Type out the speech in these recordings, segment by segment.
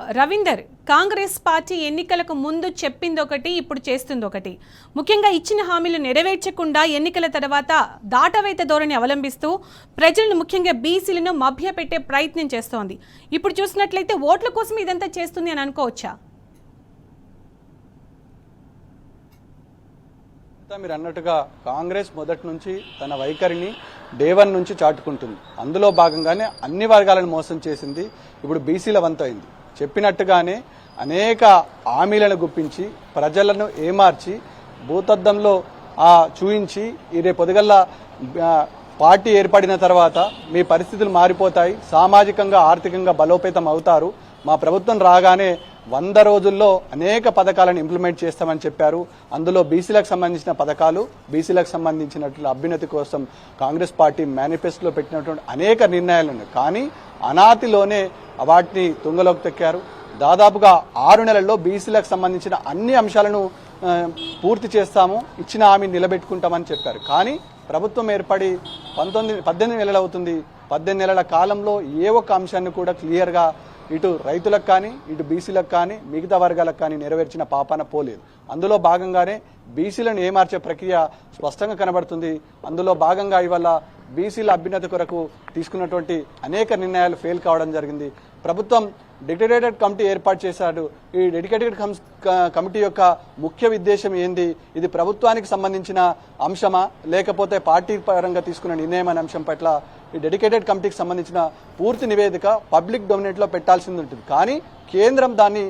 Ravinder, Congress party ఎన్నికలకు ముందు చెప్పింది ఒకటి, ఇప్పుడు చేస్తుంది ఒకటి. ముఖ్యంగా ఇచ్చిన హామీలు నెరవేర్చకుండా ఎన్నికల తర్వాత దాటవేత ధోరణి అవలంబిస్తూ ప్రజలను, ముఖ్యంగా బీసీలను మభ్యపెట్టే ప్రయత్నం చేస్తోంది. ఇప్పుడు చూసినట్లయితే ఓట్ల కోసం ఇదంతా చేస్తుంది అని అనుకోవచ్చా? మీరు అన్నట్టుగా కాంగ్రెస్ మొదటి నుంచి తన వైఖరిని డే 1 నుంచి చాటుకుంటుంది. అందులో భాగంగానే అన్ని వర్గాలను మోసం చేసింది. ఇప్పుడు బీసీల వంతైంది. చెప్పినట్టుగానే అనేక హామీలను గుప్పించి ప్రజలను ఏమార్చి భూతద్దంలో చూయించి రేపు పొద్దుగల్లా పార్టీ ఏర్పడిన తర్వాత మీ పరిస్థితులు మారిపోతాయి, సామాజికంగా ఆర్థికంగా బలోపేతం అవుతారు, మా ప్రభుత్వం రాగానే 100 రోజుల్లో అనేక పథకాలను ఇంప్లిమెంట్ చేస్తామని చెప్పారు. అందులో బీసీలకు సంబంధించిన పథకాలు, బీసీలకు సంబంధించినటువంటి అభ్యున్నతి కోసం కాంగ్రెస్ పార్టీ మేనిఫెస్టోలో పెట్టినటువంటి అనేక నిర్ణయాలు ఉన్నాయి. కానీ అనాతిలోనే వాటిని తుంగలోకి తొక్కారు. దాదాపుగా 6 నెలల్లో బీసీలకు సంబంధించిన అన్ని అంశాలను పూర్తి చేస్తాము, ఇచ్చిన హామీ నిలబెట్టుకుంటామని చెప్పారు. కానీ ప్రభుత్వం ఏర్పడి 18 నెలలు అవుతుంది. 18 నెలల కాలంలో ఏ ఒక్క అంశాన్ని కూడా క్లియర్గా ఇటు రైతులకు కానీ, ఇటు బీసీలకు కానీ, మిగతా వర్గాలకు కానీ నెరవేర్చిన పాపాన పోలేదు. అందులో భాగంగానే బీసీలను ఏమార్చే ప్రక్రియ స్పష్టంగా కనబడుతుంది. అందులో భాగంగా ఇవాళ బీసీల అభ్యున్నతి కొరకు తీసుకున్నటువంటి అనేక నిర్ణయాలు ఫెయిల్ కావడం జరిగింది. ప్రభుత్వం డెడికేటెడ్ కమిటీ ఏర్పాటు చేశాడు. ఈ డెడికేటెడ్ కమిటీ యొక్క ముఖ్య ఉద్దేశం ఏంది? ఇది ప్రభుత్వానికి సంబంధించిన అంశమా, లేకపోతే పార్టీ పరంగా తీసుకున్న నిర్ణయం అనే అంశం పట్ల ఈ డెడికేటెడ్ కమిటీకి సంబంధించిన పూర్తి నివేదిక పబ్లిక్ డొమినేట్లో పెట్టాల్సింది ఉంటుంది. కానీ కేంద్రం దాన్ని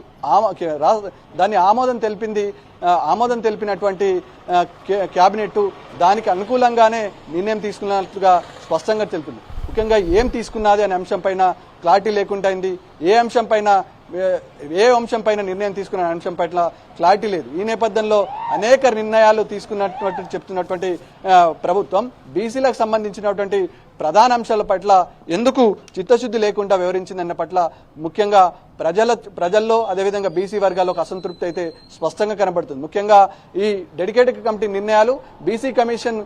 ఆమోదం తెలిపినటువంటి క్యాబినెట్ దానికి అనుకూలంగానే నిర్ణయం తీసుకున్నట్లుగా స్పష్టంగా తెలిపింది. ముఖ్యంగా ఏం తీసుకున్నది అనే అంశం పైన క్లారిటీ లేకుండా అయింది. ఏ అంశం పైన నిర్ణయం తీసుకున్న అంశం పట్ల క్లారిటీ లేదు. ఈ నేపథ్యంలో అనేక నిర్ణయాలు తీసుకున్నట్టు చెప్తున్నటువంటి ప్రభుత్వం బీసీలకు సంబంధించినటువంటి ప్రధాన అంశాల పట్ల ఎందుకు చిత్తశుద్ధి లేకుండా వివరించిందన్న పట్ల ముఖ్యంగా ప్రజల్లో అదేవిధంగా బీసీ వర్గాల్లో ఒక అసంతృప్తి అయితే స్పష్టంగా కనబడుతుంది. ముఖ్యంగా ఈ డెడికేటెడ్ కమిటీ నిర్ణయాలు బీసీ కమిషన్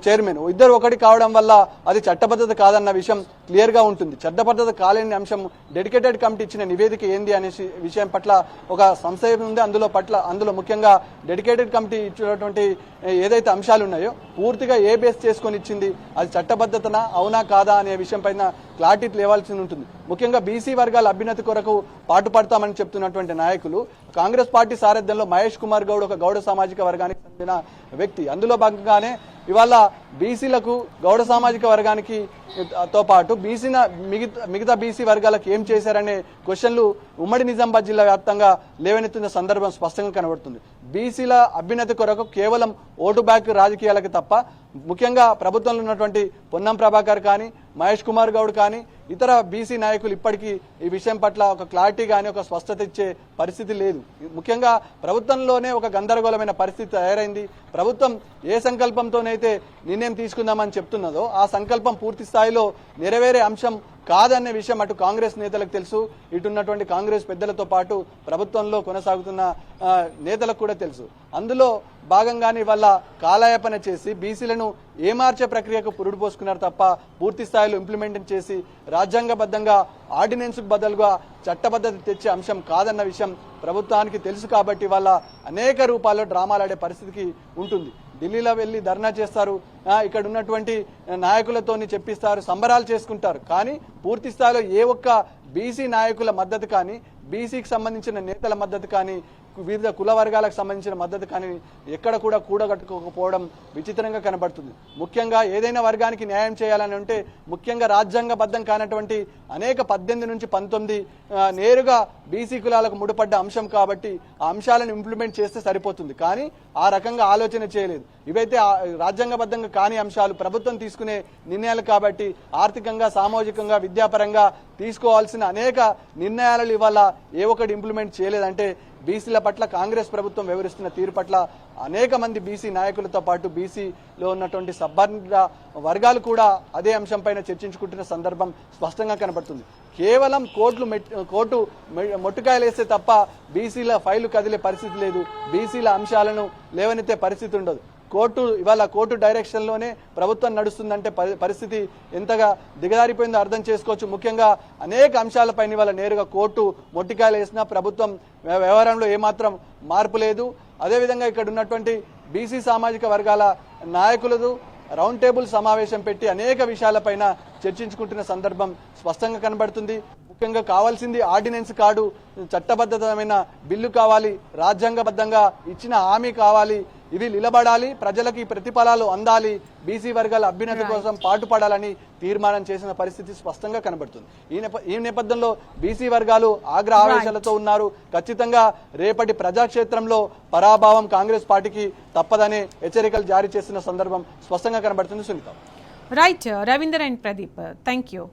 చైర్మన్ ఇద్దరు ఒకటి కావడం వల్ల అది చట్టబద్ధత కాదన్న విషయం క్లియర్గా ఉంటుంది. చట్టబద్ధత కాలేని అంశం డెడికేటెడ్ కమిటీ ఇచ్చిన నివేదిక ఏంది అనే విషయం పట్ల ఒక సంశయం ఉంది. అందులో ముఖ్యంగా డెడికేటెడ్ కమిటీ ఇచ్చినటువంటి ఏదైతే అంశాలు ఉన్నాయో పూర్తిగా ఏ బేస్ చేసుకొని ఇచ్చింది, అది చట్టబద్ధతనా అవునా కాదా అనే విషయం పైన క్లారిటీ లేవాల్సి ఉంటుంది. ముఖ్యంగా బీసీ వర్గాల అభ్యున్నతి కొరకు పాటుపడతామని చెప్తున్నటువంటి నాయకులు కాంగ్రెస్ పార్టీ సారథ్యంలో మహేష్ కుమార్ గౌడ్ ఒక గౌడ సామాజిక వర్గానికి చెందిన వ్యక్తి. అందులో భాగంగానే ఇవాళ బీసీలకు, గౌడ సామాజిక వర్గానికి తో పాటు మిగతా బీసీ వర్గాలకు ఏం చేశారనే క్వశ్చన్లు ఉమ్మడి నిజామాబాద్ జిల్లా వ్యాప్తంగా లేవనెత్తున్న సందర్భం స్పష్టంగా కనబడుతుంది. బీసీల అభ్యున్నతి కొరకు కేవలం ఓటు బ్యాంక్ రాజకీయాలకు తప్ప ముఖ్యంగా ప్రభుత్వంలో ఉన్నటువంటి పొన్నం ప్రభాకర్ కానీ, మహేష్ కుమార్ గౌడ్ కానీ, ఇతర బీసీ నాయకులు ఇప్పటికీ ఈ విషయం పట్ల ఒక క్లారిటీ కానీ ఒక స్పష్టత ఇచ్చే పరిస్థితి లేదు. ముఖ్యంగా ప్రభుత్వంలోనే ఒక గందరగోళమైన పరిస్థితి తయారైంది. ప్రభుత్వం ఏ సంకల్పంతోనైతే నిర్ణయం తీసుకుందామని చెప్తున్నదో ఆ సంకల్పం పూర్తి స్థాయిలో నెరవేరే అంశం కాదనే విషయం అటు కాంగ్రెస్ నేతలకు తెలుసు, ఇటున్నటువంటి కాంగ్రెస్ పెద్దలతో పాటు ప్రభుత్వంలో కొనసాగుతున్న నేతలకు కూడా తెలుసు. అందులో భాగంగానే ఇవాళ కాలయాపన చేసి బీసీలను ఏమార్చే ప్రక్రియకు పురుడు పోసుకున్నారు తప్ప పూర్తి స్థాయిలో ఇంప్లిమెంట్ చేసి రాజ్యాంగబద్ధంగా ఆర్డినెన్స్కు బదులుగా చట్టబద్ధత తెచ్చే అంశం కాదన్న విషయం ప్రభుత్వానికి తెలుసు. కాబట్టి వాళ్ళ అనేక రూపాల్లో డ్రామాలాడే పరిస్థితికి ఉంటుంది. ఢిల్లీలో వెళ్ళి ధర్నా చేస్తారు, ఇక్కడ ఉన్నటువంటి నాయకులతోని చెప్పిస్తారు, సంబరాలు చేసుకుంటారు. కానీ పూర్తి స్థాయిలో ఏ ఒక్క బీసీ నాయకుల మద్దతు కానీ, బీసీకి సంబంధించిన నేతల మద్దతు కానీ, వివిధ కుల వర్గాలకు సంబంధించిన మద్దతు కానీ ఎక్కడ కూడా కూడగట్టుకోకపోవడం విచిత్రంగా కనబడుతుంది. ముఖ్యంగా ఏదైనా వర్గానికి న్యాయం చేయాలని ఉంటే ముఖ్యంగా రాజ్యాంగబద్ధం కానటువంటి అనేక 18 నుంచి 19 నేరుగా బీసీ కులాలకు ముడిపడ్డ అంశం కాబట్టి ఆ అంశాలను ఇంప్లిమెంట్ చేస్తే సరిపోతుంది. కానీ ఆ రకంగా ఆలోచన చేయలేదు. ఇవైతే రాజ్యాంగబద్ధంగా కాని అంశాలు, ప్రభుత్వం తీసుకునే నిర్ణయాలు కాబట్టి ఆర్థికంగా, సామాజికంగా, విద్యాపరంగా తీసుకోవాల్సిన అనేక నిర్ణయాలను ఇవాళ ఏ ఒక్కటి ఇంప్లిమెంట్ చేయలేదంటే బీసీల పట్ల కాంగ్రెస్ ప్రభుత్వం వ్యవహరిస్తున్న తీరు పట్ల అనేక మంది బీసీ నాయకులతో పాటు బీసీలో ఉన్నటువంటి సబ్బంధ వర్గాలు కూడా అదే అంశం పైన చర్చించుకుంటున్న సందర్భం స్పష్టంగా కనబడుతుంది. కేవలం కోర్టు మొట్టుకాయలు వేస్తే తప్ప బీసీల ఫైలు కదిలే పరిస్థితి లేదు, బీసీల అంశాలను లేవనెత్తే పరిస్థితి ఉండదు. ఇవాళ కోర్టు డైరెక్షన్లోనే ప్రభుత్వం నడుస్తుందంటే పరిస్థితి ఎంతగా దిగజారిపోయిందో అర్థం చేసుకోవచ్చు. ముఖ్యంగా అనేక అంశాలపైన ఇవాళ నేరుగా కోర్టు మొట్టికాయలు వేసినా ప్రభుత్వం వ్యవహారంలో ఏమాత్రం మార్పు లేదు. అదేవిధంగా ఇక్కడ ఉన్నటువంటి బీసీ సామాజిక వర్గాల నాయకులదు రౌండ్ టేబుల్ సమావేశం పెట్టి అనేక విషయాలపైన చర్చించుకుంటున్న సందర్భం స్పష్టంగా కనబడుతుంది. ముఖ్యంగా కావాల్సింది ఆర్డినెన్స్ కాదు, చట్టబద్ధమైన బిల్లు కావాలి, రాజ్యాంగబద్ధంగా ఇచ్చిన హామీ కావాలి, ఇవి నిలబడాలి, ప్రజలకు ఈ ప్రతిఫలాలు అందాలి, బీసీ వర్గాల అభ్యున్నతి కోసం పాటుపడాలని తీర్మానం చేసిన పరిస్థితి స్పష్టంగా కనబడుతుంది. ఈ నేపథ్యంలో బీసీ వర్గాలు ఆగ్రహావేశాలతో ఉన్నారు. ఖచ్చితంగా రేపటి ప్రజాక్షేత్రంలో పరాభావం కాంగ్రెస్ పార్టీకి తప్పదనే హెచ్చరికలు జారీ చేస్తున్న సందర్భం స్పష్టంగా కనబడుతుంది. Sunitha. Right Ravinder and Pradeep, thank you.